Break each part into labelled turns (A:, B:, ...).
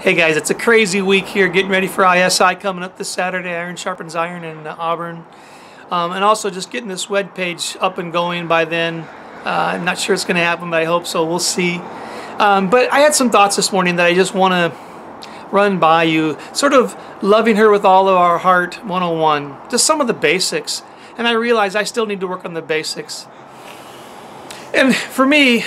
A: Hey guys, it's a crazy week here, getting ready for ISI coming up this Saturday, Iron Sharpens Iron in Auburn. And also just getting this web page up and going by then. I'm not sure it's going to happen, but I hope so. We'll see. But I had some thoughts this morning that I just want to run by you. Sort of loving her with all of our heart 101. Just some of the basics. And I realize I still need to work on the basics. And for me,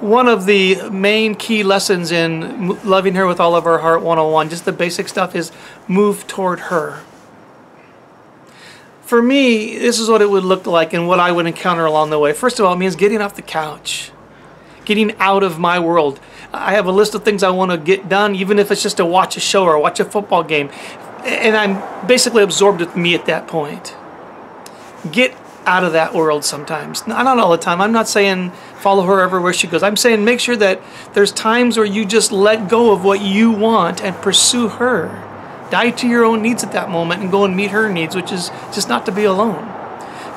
A: one of the main key lessons in loving her with all of our heart 101, just the basic stuff, is move toward her. For me, this is what it would look like and what I would encounter along the way. First of all, it means getting off the couch, getting out of my world. I have a list of things I want to get done, even if it's just to watch a show or watch a football game. And I'm basically absorbed with me at that point. Get out of that world sometimes. Not all the time. I'm not saying follow her everywhere she goes. I'm saying make sure that there's times where you just let go of what you want and pursue her. Die to your own needs at that moment and go and meet her needs, which is just not to be alone.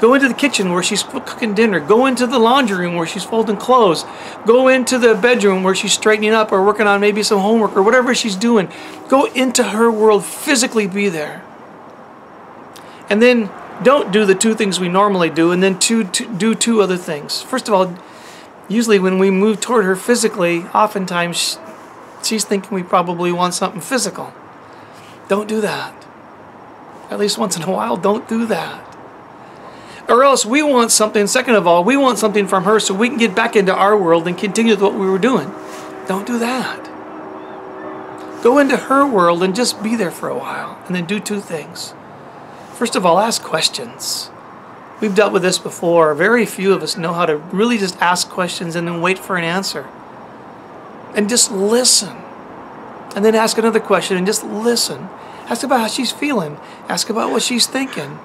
A: Go into the kitchen where she's cooking dinner. Go into the laundry room where she's folding clothes. Go into the bedroom where she's straightening up or working on maybe some homework or whatever she's doing. Go into her world, physically be there. And then don't do the two things we normally do, and then do two other things. First of all, usually when we move toward her physically, oftentimes she's thinking we probably want something physical. Don't do that. At least once in a while, don't do that. Or else we want something, second of all, we want something from her so we can get back into our world and continue with what we were doing. Don't do that. Go into her world and just be there for a while, and then do two things. First of all, ask questions. We've dealt with this before. Very few of us know how to really just ask questions and then wait for an answer. And just listen. And then ask another question and just listen. Ask about how she's feeling. Ask about what she's thinking.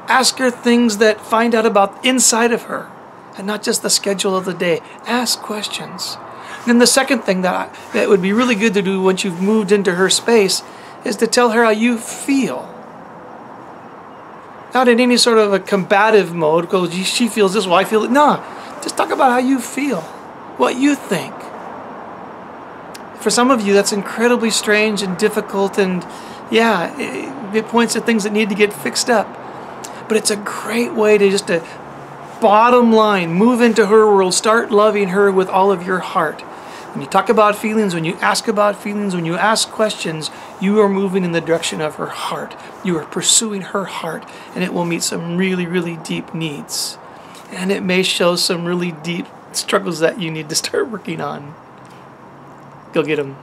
A: Ask her things that find out about inside of her and not just the schedule of the day. Ask questions. And then the second thing that would be really good to do once you've moved into her space is to tell her how you feel. Not in any sort of a combative mode, because she feels this way, I feel it. No, just talk about how you feel, what you think. For some of you, that's incredibly strange and difficult, and yeah, it points to things that need to get fixed up. But it's a great way to just, bottom line, move into her world, start loving her with all of your heart. When you talk about feelings, when you ask about feelings, when you ask questions, you are moving in the direction of her heart. You are pursuing her heart, and it will meet some really, really deep needs. And it may show some really deep struggles that you need to start working on. Go get them.